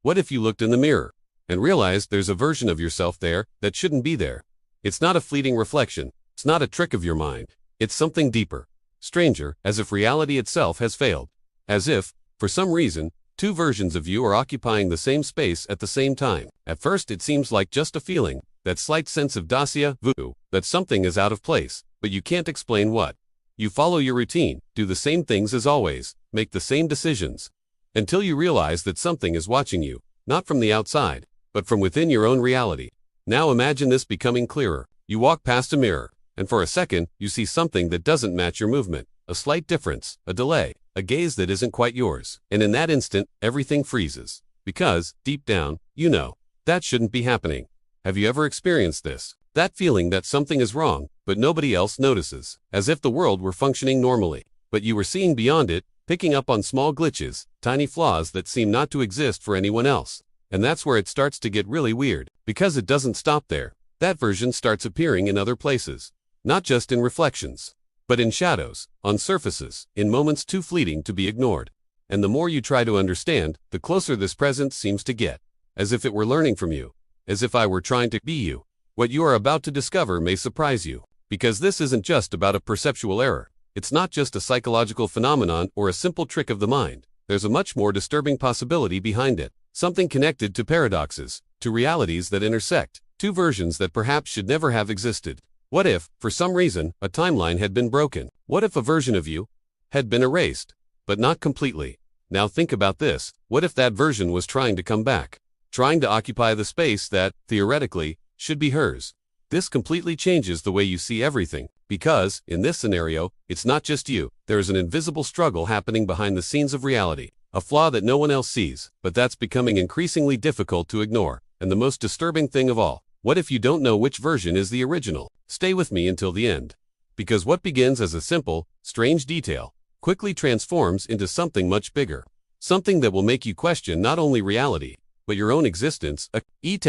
What if you looked in the mirror and realized there's a version of yourself there that shouldn't be there? It's not a fleeting reflection. It's not a trick of your mind. It's something deeper, stranger, as if reality itself has failed. As if, for some reason, two versions of you are occupying the same space at the same time. At first it seems like just a feeling, that slight sense of déjà vu, that something is out of place, but you can't explain what. You follow your routine, do the same things as always, make the same decisions, until you realize that something is watching you, not from the outside, but from within your own reality. Now imagine this becoming clearer. You walk past a mirror, and for a second, you see something that doesn't match your movement, a slight difference, a delay, a gaze that isn't quite yours. And in that instant, everything freezes. Because, deep down, you know, that shouldn't be happening. Have you ever experienced this? That feeling that something is wrong, but nobody else notices, as if the world were functioning normally, but you were seeing beyond it, picking up on small glitches, tiny flaws that seem not to exist for anyone else. And that's where it starts to get really weird, because it doesn't stop there. That version starts appearing in other places, not just in reflections, but in shadows, on surfaces, in moments too fleeting to be ignored. And the more you try to understand, the closer this presence seems to get, as if it were learning from you, as if I were trying to be you. What you are about to discover may surprise you, because this isn't just about a perceptual error. It's not just a psychological phenomenon or a simple trick of the mind. There's a much more disturbing possibility behind it, something connected to paradoxes, to realities that intersect, two versions that perhaps should never have existed. What if, for some reason, a timeline had been broken? What if a version of you had been erased, but not completely? Now think about this. What if that version was trying to come back, trying to occupy the space that, theoretically, should be hers? This completely changes the way you see everything, because, in this scenario, it's not just you. There is an invisible struggle happening behind the scenes of reality, a flaw that no one else sees, but that's becoming increasingly difficult to ignore. And the most disturbing thing of all, what if you don't know which version is the original? Stay with me until the end. Because what begins as a simple, strange detail, quickly transforms into something much bigger. Something that will make you question not only reality, but your own existence.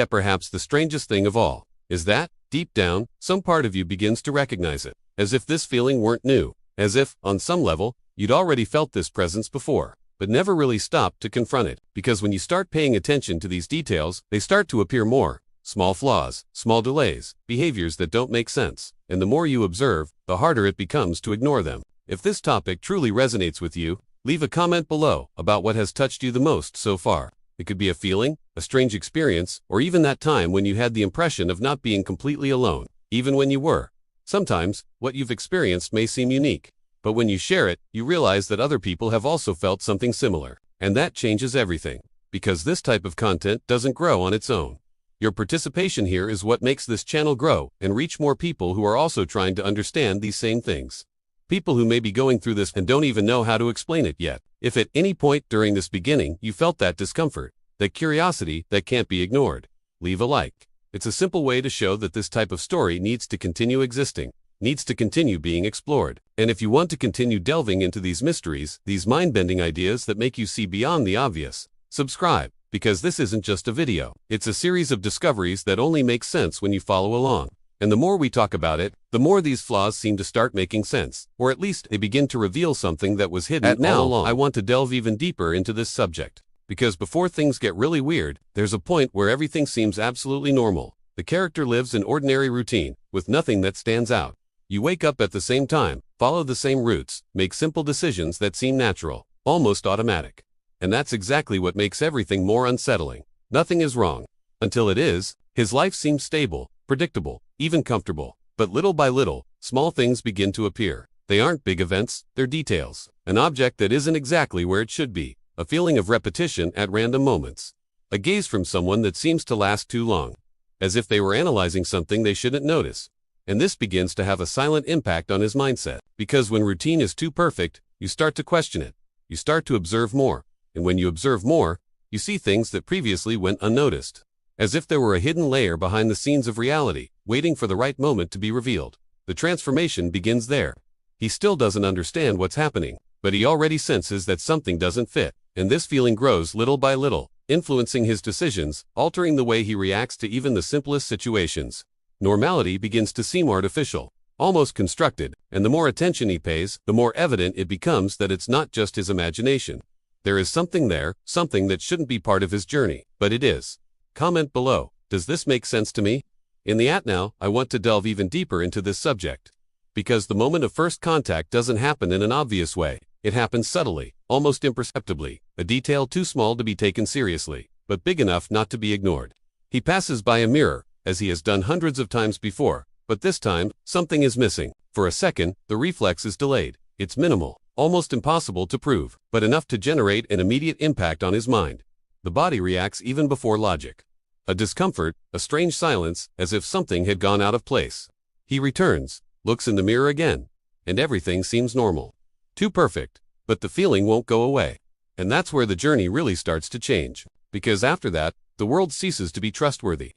Perhaps the strangest thing of all is that, deep down, some part of you begins to recognize it, as if this feeling weren't new, as if, on some level, you'd already felt this presence before, but never really stopped to confront it. Because when you start paying attention to these details, they start to appear more. Small flaws, small delays, behaviors that don't make sense. And the more you observe, the harder it becomes to ignore them. If this topic truly resonates with you, leave a comment below about what has touched you the most so far. It could be a feeling, a strange experience, or even that time when you had the impression of not being completely alone, even when you were. Sometimes, what you've experienced may seem unique, but when you share it, you realize that other people have also felt something similar. And that changes everything, because this type of content doesn't grow on its own. Your participation here is what makes this channel grow and reach more people who are also trying to understand these same things. People who may be going through this and don't even know how to explain it yet. If at any point during this beginning you felt that discomfort, that curiosity that can't be ignored, leave a like. It's a simple way to show that this type of story needs to continue existing, needs to continue being explored. And if you want to continue delving into these mysteries, these mind-bending ideas that make you see beyond the obvious, subscribe, because this isn't just a video. It's a series of discoveries that only make sense when you follow along. And the more we talk about it, the more these flaws seem to start making sense, or at least they begin to reveal something that was hidden all along. I want to delve even deeper into this subject, because before things get really weird, there's a point where everything seems absolutely normal. The character lives an ordinary routine, with nothing that stands out. You wake up at the same time, follow the same routes, make simple decisions that seem natural, almost automatic. And that's exactly what makes everything more unsettling. Nothing is wrong. Until it is. His life seems stable, predictable, even comfortable. But little by little, small things begin to appear. They aren't big events, they're details. An object that isn't exactly where it should be. A feeling of repetition at random moments. A gaze from someone that seems to last too long. As if they were analyzing something they shouldn't notice. And this begins to have a silent impact on his mindset. Because when routine is too perfect, you start to question it. You start to observe more. And when you observe more, you see things that previously went unnoticed. As if there were a hidden layer behind the scenes of reality, waiting for the right moment to be revealed. The transformation begins there. He still doesn't understand what's happening, but he already senses that something doesn't fit. And this feeling grows little by little, influencing his decisions, altering the way he reacts to even the simplest situations. Normality begins to seem artificial, almost constructed, and the more attention he pays, the more evident it becomes that it's not just his imagination. There is something there, something that shouldn't be part of his journey, but it is. Comment below, does this make sense to me? In the now, I want to delve even deeper into this subject. Because the moment of first contact doesn't happen in an obvious way. It happens subtly, almost imperceptibly, a detail too small to be taken seriously, but big enough not to be ignored. He passes by a mirror, as he has done hundreds of times before, but this time, something is missing. For a second, the reflex is delayed. It's minimal, almost impossible to prove, but enough to generate an immediate impact on his mind. The body reacts even before logic. A discomfort, a strange silence, as if something had gone out of place. He returns, looks in the mirror again, and everything seems normal. Too perfect, but the feeling won't go away. And that's where the journey really starts to change. Because after that, the world ceases to be trustworthy.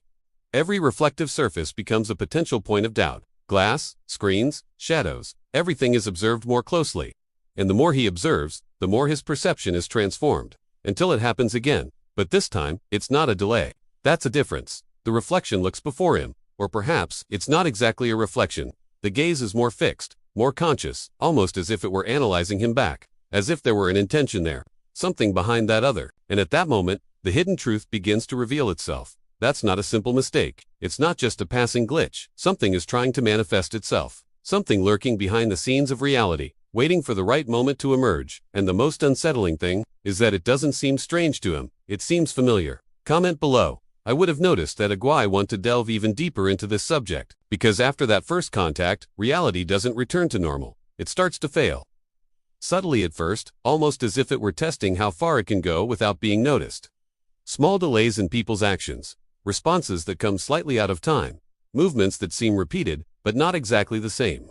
Every reflective surface becomes a potential point of doubt. Glass, screens, shadows, everything is observed more closely. And the more he observes, the more his perception is transformed. Until it happens again. But this time, it's not a delay. That's a difference. The reflection looks before him. Or perhaps, it's not exactly a reflection. The gaze is more fixed, more conscious, almost as if it were analyzing him back. As if there were an intention there. Something behind that other. And at that moment, the hidden truth begins to reveal itself. That's not a simple mistake. It's not just a passing glitch. Something is trying to manifest itself. Something lurking behind the scenes of reality, waiting for the right moment to emerge. And the most unsettling thing is that it doesn't seem strange to him. It seems familiar. Comment below. I would have noticed that I want to delve even deeper into this subject, because after that first contact, reality doesn't return to normal. It starts to fail. Subtly at first, almost as if it were testing how far it can go without being noticed. Small delays in people's actions, responses that come slightly out of time, movements that seem repeated, but not exactly the same.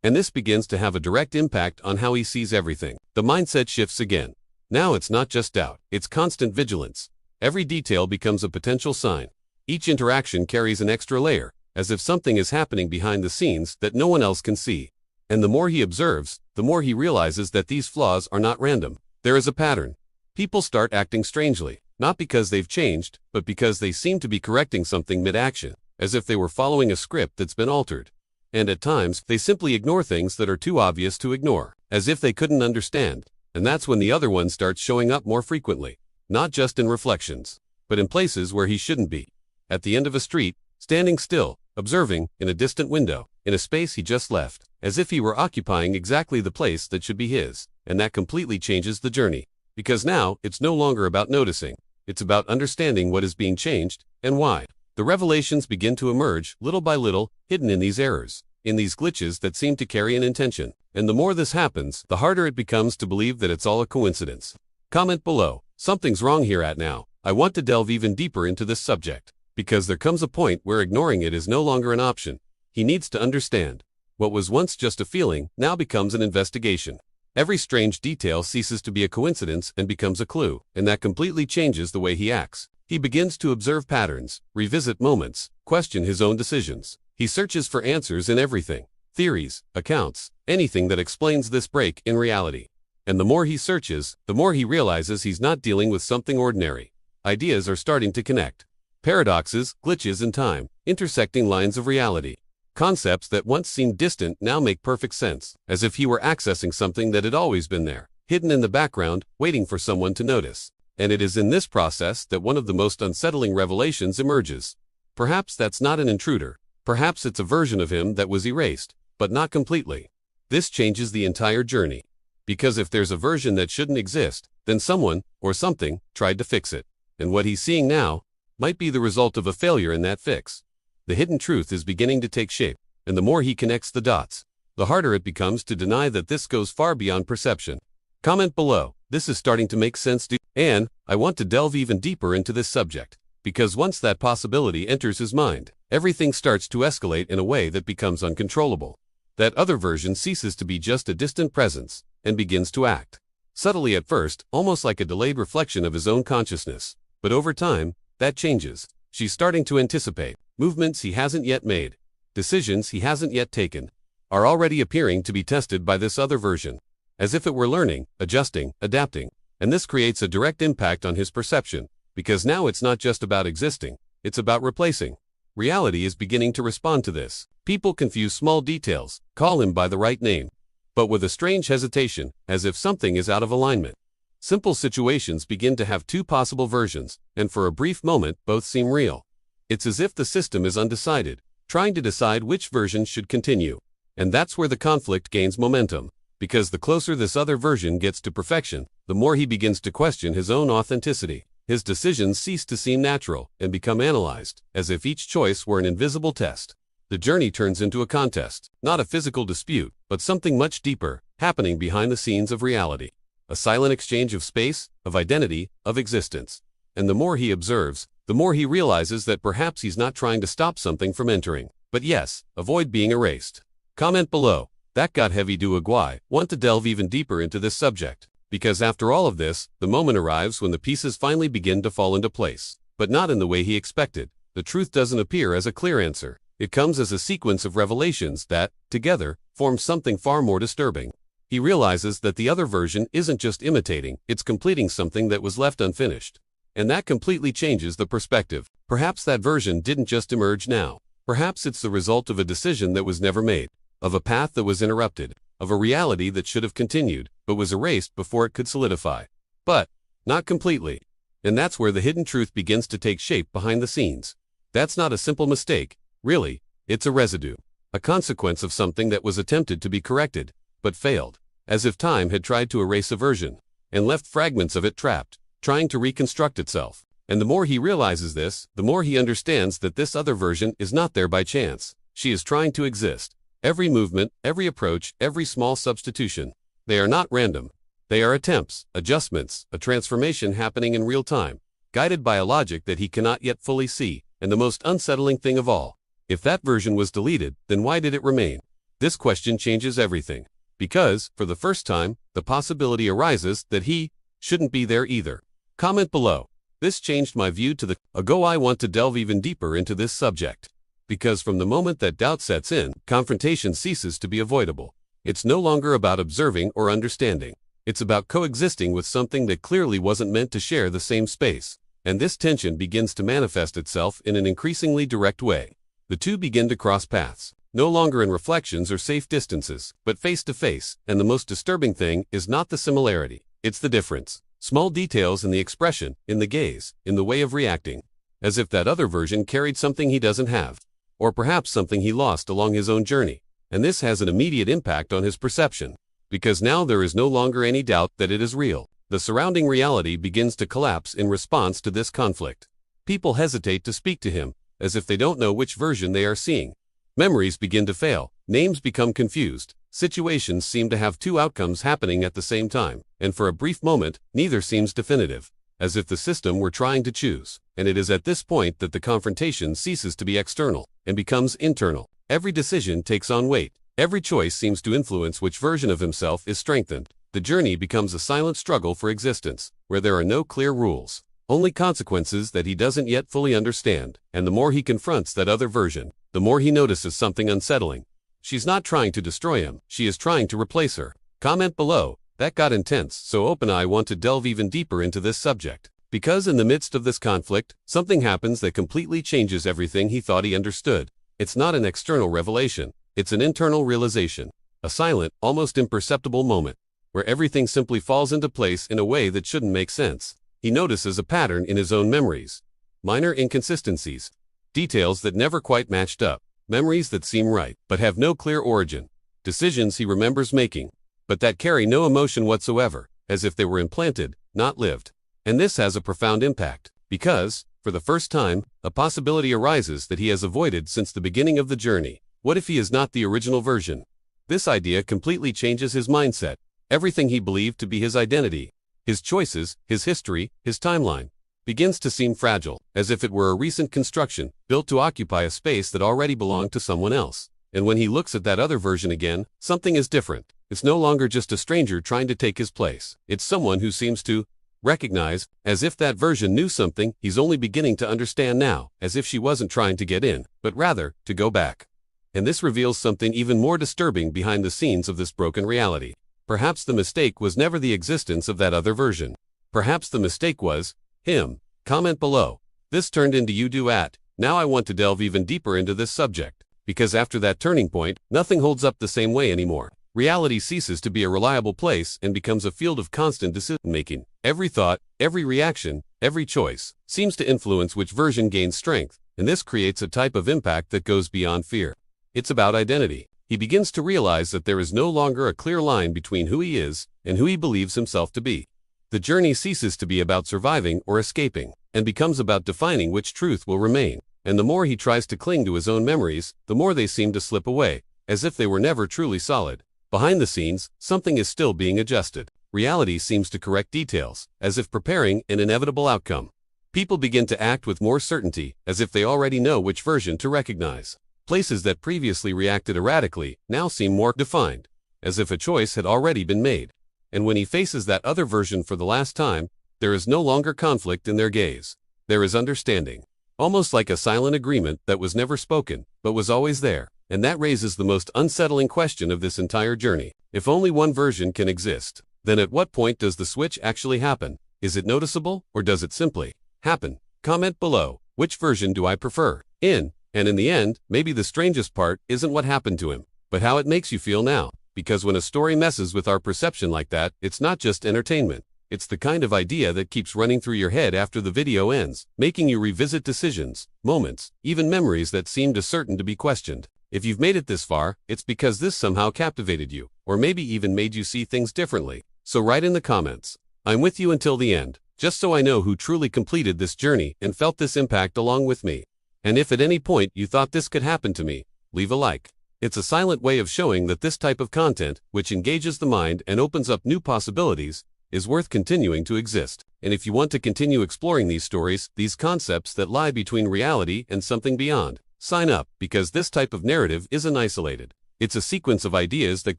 And this begins to have a direct impact on how he sees everything. The mindset shifts again. Now it's not just doubt, it's constant vigilance. Every detail becomes a potential sign. Each interaction carries an extra layer, as if something is happening behind the scenes that no one else can see. And the more he observes, the more he realizes that these flaws are not random. There is a pattern. People start acting strangely, not because they've changed, but because they seem to be correcting something mid-action, as if they were following a script that's been altered. And at times, they simply ignore things that are too obvious to ignore, as if they couldn't understand. And that's when the other one starts showing up more frequently. Not just in reflections, but in places where he shouldn't be. At the end of a street, standing still, observing, in a distant window, in a space he just left, as if he were occupying exactly the place that should be his. And that completely changes the journey. Because now, it's no longer about noticing. It's about understanding what is being changed, and why. The revelations begin to emerge, little by little, hidden in these errors, in these glitches that seem to carry an intention. And the more this happens, the harder it becomes to believe that it's all a coincidence. Comment below. Something's wrong here now. I want to delve even deeper into this subject. Because there comes a point where ignoring it is no longer an option. He needs to understand. What was once just a feeling, now becomes an investigation. Every strange detail ceases to be a coincidence and becomes a clue, and that completely changes the way he acts. He begins to observe patterns, revisit moments, question his own decisions. He searches for answers in everything. Theories, accounts, anything that explains this break in reality. And the more he searches, the more he realizes he's not dealing with something ordinary. Ideas are starting to connect. Paradoxes, glitches in time, intersecting lines of reality. Concepts that once seemed distant now make perfect sense, as if he were accessing something that had always been there, hidden in the background, waiting for someone to notice. And it is in this process that one of the most unsettling revelations emerges. Perhaps that's not an intruder. Perhaps it's a version of him that was erased, but not completely. This changes the entire journey. Because if there's a version that shouldn't exist, then someone, or something, tried to fix it. And what he's seeing now might be the result of a failure in that fix. The hidden truth is beginning to take shape, and the more he connects the dots, the harder it becomes to deny that this goes far beyond perception. Comment below, this is starting to make sense to you. And I want to delve even deeper into this subject, because once that possibility enters his mind, everything starts to escalate in a way that becomes uncontrollable. That other version ceases to be just a distant presence, and begins to act. Subtly at first, almost like a delayed reflection of his own consciousness. But over time, that changes. She's starting to anticipate. Movements he hasn't yet made, decisions he hasn't yet taken, are already appearing to be tested by this other version. As if it were learning, adjusting, adapting. And this creates a direct impact on his perception. Because now it's not just about existing, it's about replacing. Reality is beginning to respond to this. People confuse small details, call him by the right name, but with a strange hesitation, as if something is out of alignment. Simple situations begin to have two possible versions, and for a brief moment, both seem real. It's as if the system is undecided, trying to decide which version should continue. And that's where the conflict gains momentum, because the closer this other version gets to perfection, the more he begins to question his own authenticity. His decisions cease to seem natural and become analyzed, as if each choice were an invisible test. The journey turns into a contest, not a physical dispute, but something much deeper, happening behind the scenes of reality. A silent exchange of space, of identity, of existence. And the more he observes, the more he realizes that perhaps he's not trying to stop something from entering, but yes, avoid being erased. Comment below. That got heavy. Do I want to delve even deeper into this subject? Because after all of this, the moment arrives when the pieces finally begin to fall into place. But not in the way he expected. The truth doesn't appear as a clear answer. It comes as a sequence of revelations that, together, form something far more disturbing. He realizes that the other version isn't just imitating, it's completing something that was left unfinished. And that completely changes the perspective. Perhaps that version didn't just emerge now. Perhaps it's the result of a decision that was never made, of a path that was interrupted, of a reality that should have continued, but was erased before it could solidify. But, not completely. And that's where the hidden truth begins to take shape behind the scenes. That's not a simple mistake, really, it's a residue, a consequence of something that was attempted to be corrected, but failed, as if time had tried to erase a version, and left fragments of it trapped, trying to reconstruct itself. And the more he realizes this, the more he understands that this other version is not there by chance. She is trying to exist. Every movement, every approach, every small substitution. They are not random. They are attempts, adjustments, a transformation happening in real time, guided by a logic that he cannot yet fully see. And the most unsettling thing of all, if that version was deleted, then why did it remain? This question changes everything. Because, for the first time, the possibility arises that he shouldn't be there either. Comment below. This changed my view to the ago. I want to delve even deeper into this subject. Because from the moment that doubt sets in, confrontation ceases to be avoidable. It's no longer about observing or understanding. It's about coexisting with something that clearly wasn't meant to share the same space. And this tension begins to manifest itself in an increasingly direct way. The two begin to cross paths, no longer in reflections or safe distances, but face to face, and the most disturbing thing is not the similarity, it's the difference. Small details in the expression, in the gaze, in the way of reacting. As if that other version carried something he doesn't have. Or perhaps something he lost along his own journey. And this has an immediate impact on his perception. Because now there is no longer any doubt that it is real. The surrounding reality begins to collapse in response to this conflict. People hesitate to speak to him, as if they don't know which version they are seeing. Memories begin to fail, names become confused, situations seem to have two outcomes happening at the same time, and for a brief moment, neither seems definitive. As if the system were trying to choose. And it is at this point that the confrontation ceases to be external and becomes internal. Every decision takes on weight. Every choice seems to influence which version of himself is strengthened. The journey becomes a silent struggle for existence, where there are no clear rules, only consequences that he doesn't yet fully understand. And the more he confronts that other version, the more he notices something unsettling. She's not trying to destroy him, she is trying to replace her. Comment below. That got intense, so I want to delve even deeper into this subject. Because in the midst of this conflict, something happens that completely changes everything he thought he understood. It's not an external revelation, it's an internal realization. A silent, almost imperceptible moment, where everything simply falls into place in a way that shouldn't make sense. He notices a pattern in his own memories. Minor inconsistencies. Details that never quite matched up. Memories that seem right, but have no clear origin. Decisions he remembers making, but that carry no emotion whatsoever, as if they were implanted, not lived. And this has a profound impact, because, for the first time, a possibility arises that he has avoided since the beginning of the journey. What if he is not the original version? This idea completely changes his mindset. Everything he believed to be his identity, his choices, his history, his timeline, begins to seem fragile, as if it were a recent construction, built to occupy a space that already belonged to someone else. And when he looks at that other version again, something is different. It's no longer just a stranger trying to take his place. It's someone who seems to recognize, as if that version knew something he's only beginning to understand now, as if she wasn't trying to get in, but rather, to go back. And this reveals something even more disturbing behind the scenes of this broken reality. Perhaps the mistake was never the existence of that other version. Perhaps the mistake was him. Comment below. This turned into you do at. Now I want to delve even deeper into this subject. Because after that turning point, nothing holds up the same way anymore. reality ceases to be a reliable place and becomes a field of constant decision-making. Every thought, every reaction, every choice seems to influence which version gains strength, and this creates a type of impact that goes beyond fear. It's about identity. He begins to realize that there is no longer a clear line between who he is and who he believes himself to be. The journey ceases to be about surviving or escaping, and becomes about defining which truth will remain. And the more he tries to cling to his own memories, the more they seem to slip away, as if they were never truly solid. Behind the scenes, something is still being adjusted. Reality seems to correct details, as if preparing an inevitable outcome. People begin to act with more certainty, as if they already know which version to recognize. Places that previously reacted erratically now seem more defined, as if a choice had already been made. And when he faces that other version for the last time, there is no longer conflict in their gaze. There is understanding. Almost like a silent agreement that was never spoken, but was always there. And that raises the most unsettling question of this entire journey. If only one version can exist, then at what point does the switch actually happen? Is it noticeable, or does it simply happen? Comment below, which version do I prefer? And in the end, maybe the strangest part isn't what happened to him, but how it makes you feel now. Because when a story messes with our perception like that, it's not just entertainment. It's the kind of idea that keeps running through your head after the video ends, making you revisit decisions, moments, even memories that seemed certain to be questioned. If you've made it this far, it's because this somehow captivated you, or maybe even made you see things differently. So write in the comments. I'm with you until the end, just so I know who truly completed this journey and felt this impact along with me. And if at any point you thought this could happen to me, leave a like. It's a silent way of showing that this type of content, which engages the mind and opens up new possibilities, is worth continuing to exist. And if you want to continue exploring these stories, these concepts that lie between reality and something beyond, sign up, because this type of narrative isn't isolated. It's a sequence of ideas that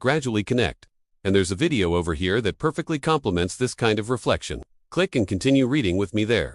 gradually connect. And there's a video over here that perfectly complements this kind of reflection. Click and continue reading with me there.